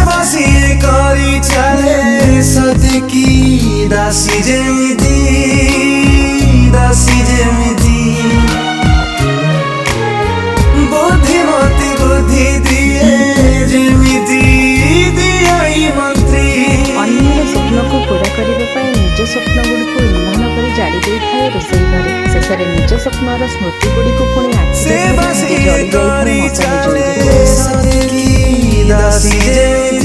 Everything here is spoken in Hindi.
सेवा सिए करी चले सतकी दासी जेमिति बुद्धिमती बुद्धि दिए जेमिति दिए मंत्री अन्यर स्वप्न को पूरा करने निज स्वप्न गुड़ी को इंधन कर जाड़ी दे थाए रोषे घरे शेष में निज स्वप्नर स्मृति गुड़ी को पुणी सेवा आखि सिए करी चले सतकी दासी